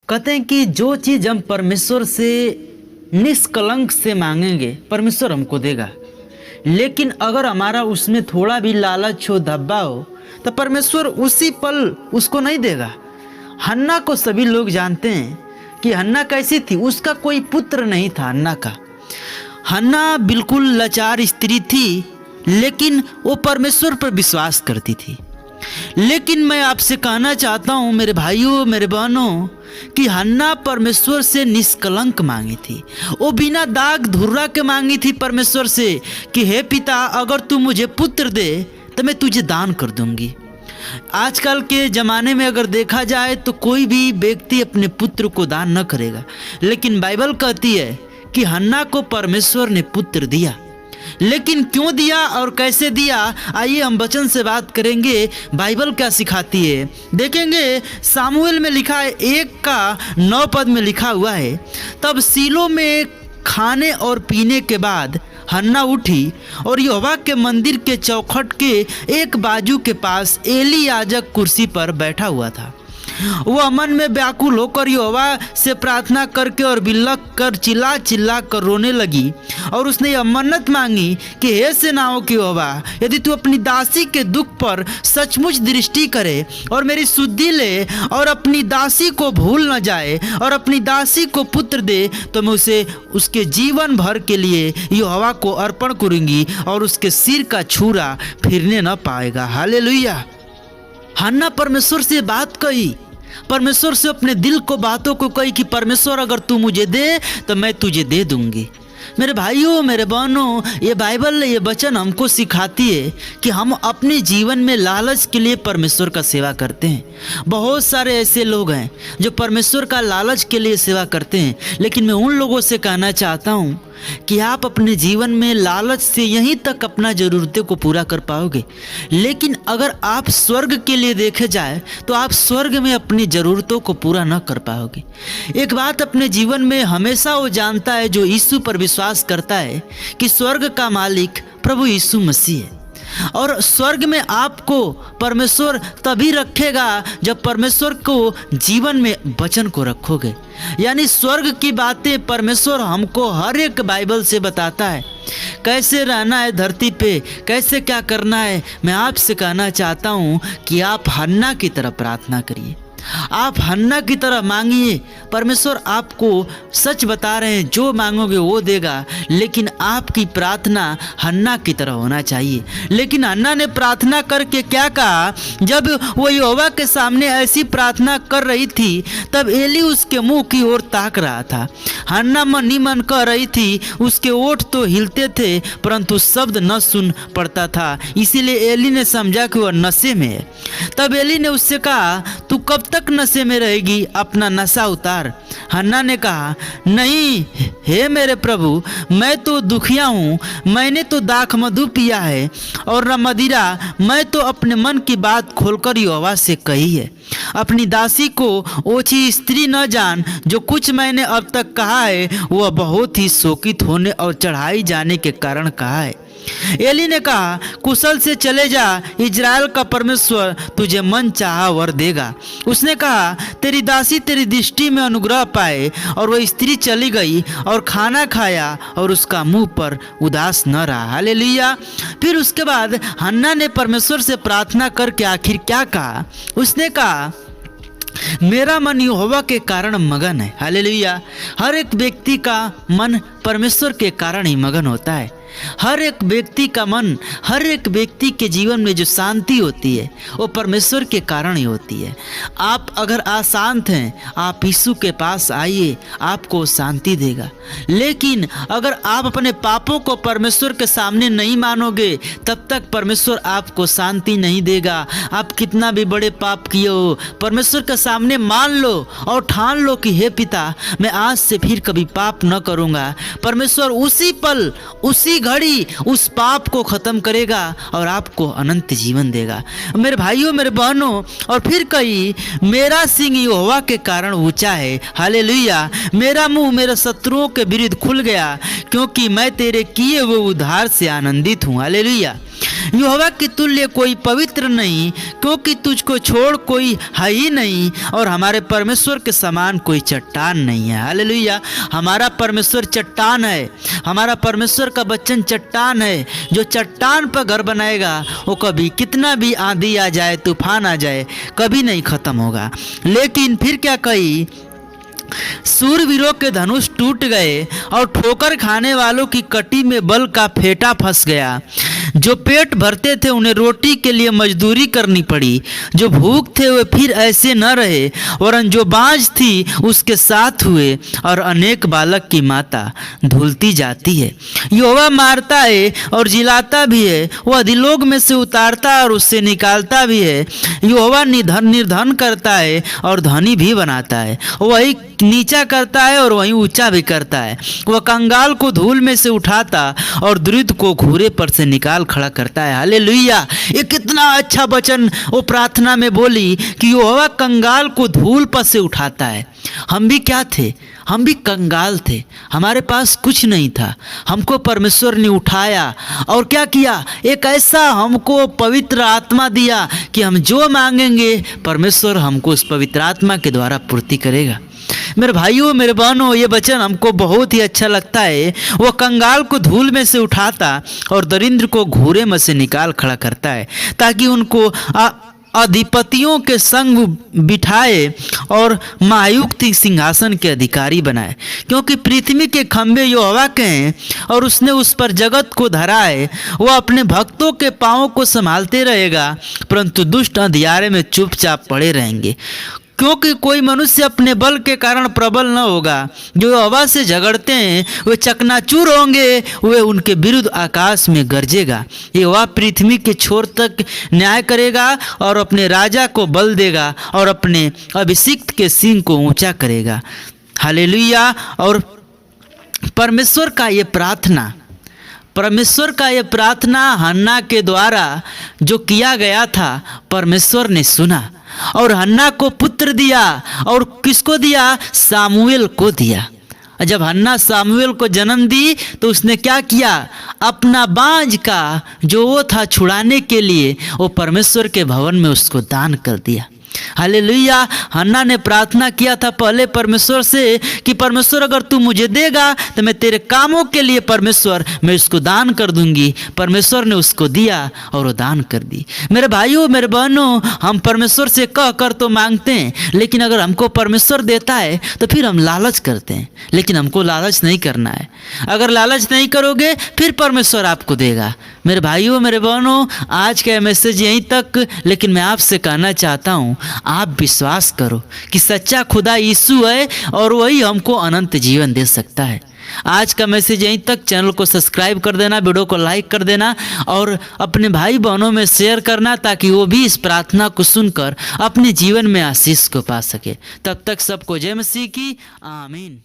कहते हैं कि जो चीज़ हम परमेश्वर से निष्कलंक से मांगेंगे परमेश्वर हमको देगा, लेकिन अगर हमारा उसमें थोड़ा भी लालच हो, धब्बा हो, तो परमेश्वर उसी पल उसको नहीं देगा। हन्ना को सभी लोग जानते हैं कि हन्ना कैसी थी, उसका कोई पुत्र नहीं था। हन्ना बिल्कुल लाचार स्त्री थी, लेकिन वो परमेश्वर पर विश्वास करती थी। लेकिन मैं आपसे कहना चाहता हूँ मेरे भाइयों, मेरे बहनों, कि हन्ना परमेश्वर से निष्कलंक मांगी थी। वो बिना दाग धुर्रा के मांगी थी परमेश्वर से कि हे पिता, अगर तू मुझे पुत्र दे तो मैं तुझे दान कर दूंगी। आजकल के ज़माने में अगर देखा जाए तो कोई भी व्यक्ति अपने पुत्र को दान न करेगा, लेकिन बाइबल कहती है कि हन्ना को परमेश्वर ने पुत्र दिया। लेकिन क्यों दिया और कैसे दिया, आइए हम वचन से बात करेंगे। बाइबल क्या सिखाती है देखेंगे। सामुएल में लिखा है 1:9 में लिखा हुआ है, तब सीलो में खाने और पीने के बाद हन्ना उठी और यहोवा के मंदिर के चौखट के एक बाजू के पास एली याजक कुर्सी पर बैठा हुआ था। वह मन में व्याकुल होकर यहोवा से प्रार्थना करके और बिलख कर चिल्ला चिल्ला कर रोने लगी। और उसने यह मन्नत मांगी कि हे सेनाओं की यहोवा, यदि तू अपनी दासी के दुख पर सचमुच दृष्टि करे और मेरी शुद्धि ले और अपनी दासी को भूल न जाए और अपनी दासी को पुत्र दे, तो मैं उसे उसके जीवन भर के लिए यहोवा को अर्पण करूंगी और उसके सिर का छुरा फिरने न पाएगा। हालेलुया। हन्ना परमेश्वर से बात कही, परमेश्वर से अपने दिल को बातों को कही कि परमेश्वर अगर तू मुझे दे तो मैं तुझे दे दूंगी। मेरे भाइयों, मेरे बहनों, ये बाइबल, ये वचन हमको सिखाती है कि हम अपने जीवन में लालच के लिए परमेश्वर का सेवा करते हैं। बहुत सारे ऐसे लोग हैं जो परमेश्वर का लालच के लिए सेवा करते हैं, लेकिन मैं उन लोगों से कहना चाहता हूँ कि आप अपने जीवन में लालच से यहीं तक अपना ज़रूरतों को पूरा कर पाओगे, लेकिन अगर आप स्वर्ग के लिए देखे जाए तो आप स्वर्ग में अपनी ज़रूरतों को पूरा न कर पाओगे। एक बात अपने जीवन में हमेशा वो जानता है जो यीशु पर विश्वास करता है कि स्वर्ग का मालिक प्रभु यीशु मसीह है, और स्वर्ग में आपको परमेश्वर तभी रखेगा जब परमेश्वर को जीवन में वचन को रखोगे। यानी स्वर्ग की बातें परमेश्वर हमको हर एक बाइबल से बताता है, कैसे रहना है धरती पे, कैसे क्या करना है। मैं आपसे कहना चाहता हूँ कि आप हन्ना की तरह प्रार्थना करिए, आप हन्ना की तरह मांगिए। परमेश्वर आपको सच बता रहे हैं, जो मांगोगे वो देगा, लेकिन आपकी प्रार्थना हन्ना की तरह होना चाहिए। लेकिन हन्ना ने प्रार्थना करके क्या कहा, जब वो यहोवा के सामने ऐसी प्रार्थना कर रही थी तब एली उसके मुंह की ओर ताक रहा था। हन्ना मन ही मन कह रही थी, उसके ओठ तो हिलते थे परंतु शब्द न सुन पड़ता था, इसीलिए एली ने समझा कि वह नशे में है। तब एली ने उससे कहा, तू कब तक नशे में रहेगी, अपना नशा उतार। हन्ना ने कहा, नहीं हे मेरे प्रभु, मैं तो दुखिया हूँ, मैंने तो दाख मधु पिया है और न मदिरा। मैं तो अपने मन की बात खोलकर यहोवा से कही है। अपनी दासी को ओछी स्त्री न जान, जो कुछ मैंने अब तक कहा है वह बहुत ही शोकित होने और चढ़ाई जाने के कारण कहा है। एली ने कहा, कुशल से चले जा, इजराइल का परमेश्वर तुझे मन चाहा वर देगा। उसने कहा, तेरी दासी तेरी दृष्टि में अनुग्रह पाए। और वह स्त्री चली गई और खाना खाया और उसका मुंह पर उदास न रहा। हालेलुया। फिर उसके बाद हन्ना ने परमेश्वर से प्रार्थना करके आखिर क्या कहा, उसने कहा, मेरा मन यहोवा के कारण मगन है। हालेलुया। हर एक व्यक्ति का मन परमेश्वर के कारण ही मगन होता है। हर एक व्यक्ति का मन, हर एक व्यक्ति के जीवन में जो शांति होती है वो परमेश्वर के कारण ही होती है। आप अगर अशांत हैं, आप यीशु के पास आइए, आपको शांति देगा। लेकिन अगर आप अपने पापों को परमेश्वर के सामने नहीं मानोगे, तब तक परमेश्वर आपको शांति नहीं देगा। आप कितना भी बड़े पाप किए हो, परमेश्वर के सामने मान लो और ठान लो कि हे पिता, मैं आज से फिर कभी पाप न करूँगा। परमेश्वर उसी पल, उसी घड़ी उस पाप को खत्म करेगा और आपको अनंत जीवन देगा। मेरे भाइयों, मेरे बहनों, और फिर कही, मेरा सिंह यहोवा के कारण ऊंचा है। हालेलुया। मेरा मुंह मेरे शत्रुओं के विरुद्ध खुल गया, क्योंकि मैं तेरे किए हुए उद्धार से आनंदित हूँ। हालेलुया। यहोवा के तुल्य कोई पवित्र नहीं, क्योंकि तुझको छोड़ कोई है ही नहीं, और हमारे परमेश्वर के समान कोई चट्टान नहीं है। हालेलुया। हमारा परमेश्वर चट्टान है, हमारा परमेश्वर का वचन चट्टान है। जो चट्टान पर घर बनाएगा वो कभी कितना भी आंधी आ जाए, तूफान आ जाए, कभी नहीं खत्म होगा। लेकिन फिर क्या कही, सूरवीरों के धनुष टूट गए और ठोकर खाने वालों की कटी में बल का फेंटा फंस गया। जो पेट भरते थे उन्हें रोटी के लिए मजदूरी करनी पड़ी, जो भूख थे वे फिर ऐसे न रहे, वरन जो बाँझ थी उसके साथ हुए, और अनेक बालक की माता धुलती जाती है। यहोवा मारता है और जिलाता भी है, वह अधिलोक में से उतारता और उससे निकालता भी है। यहोवा निर्धन करता है और धनी भी बनाता है, वही नीचा करता है और वहीं ऊंचा भी करता है। वह कंगाल को धूल में से उठाता और दरिद्र को घूरे पर से निकाल खड़ा करता है। हालेलुया। ये कितना अच्छा वचन वो प्रार्थना में बोली कि यहोवा कंगाल को धूल पर से उठाता है। हम भी क्या थे, हम भी कंगाल थे, हमारे पास कुछ नहीं था, हमको परमेश्वर ने उठाया और क्या किया, एक ऐसा हमको पवित्र आत्मा दिया कि हम जो मांगेंगे परमेश्वर हमको उस पवित्र आत्मा के द्वारा पूर्ति करेगा। मेरे भाइयों, मेरे बहनों, ये वचन हमको बहुत ही अच्छा लगता है। वो कंगाल को धूल में से उठाता और दरिद्र को घूरे में से निकाल खड़ा करता है, ताकि उनको अधिपतियों के संग बिठाए और महायुक्त सिंहासन के अधिकारी बनाए। क्योंकि पृथ्वी के खंभे यहोवा के हैं और उसने उस पर जगत को धरा है। वह अपने भक्तों के पाँवों को संभालते रहेगा, परंतु दुष्ट अंधियारे में चुपचाप पड़े रहेंगे। क्योंकि कोई मनुष्य अपने बल के कारण प्रबल न होगा। जो हवा से झगड़ते हैं वे चकनाचूर होंगे, वे उनके विरुद्ध आकाश में गरजेगा। यहोवा पृथ्वी के छोर तक न्याय करेगा और अपने राजा को बल देगा और अपने अभिषिक्त के सींग को ऊंचा करेगा। हालेलुया। और परमेश्वर का ये प्रार्थना हन्ना के द्वारा जो किया गया था, परमेश्वर ने सुना और हन्ना को पुत्र दिया। और किसको दिया? सामुएल को दिया। जब हन्ना सामुएल को जन्म दी तो उसने क्या किया, अपना बाँझ का जो वो था छुड़ाने के लिए वो परमेश्वर के भवन में उसको दान कर दिया। हालेलुया। हन्ना ने प्रार्थना किया था पहले परमेश्वर से कि परमेश्वर अगर तू मुझे देगा तो मैं तेरे कामों के लिए परमेश्वर मैं इसको दान कर दूंगी। परमेश्वर ने उसको दिया और वो दान कर दी। मेरे भाइयों, मेरे बहनों, हम परमेश्वर से कह कर तो मांगते हैं, लेकिन अगर हमको परमेश्वर देता है तो फिर हम लालच करते हैं, लेकिन हमको लालच नहीं करना है। अगर लालच नहीं करोगे फिर परमेश्वर आपको देगा। मेरे भाइयों, मेरे बहनों, आज का मैसेज यहीं तक, लेकिन मैं आपसे कहना चाहता हूँ, आप विश्वास करो कि सच्चा खुदा यीशु है और वही हमको अनंत जीवन दे सकता है। आज का मैसेज यहीं तक। चैनल को सब्सक्राइब कर देना, वीडियो को लाइक कर देना और अपने भाई बहनों में शेयर करना, ताकि वो भी इस प्रार्थना को सुनकर अपने जीवन में आशीष को पा सके। तब तक सबको जय मसीह की आमीन।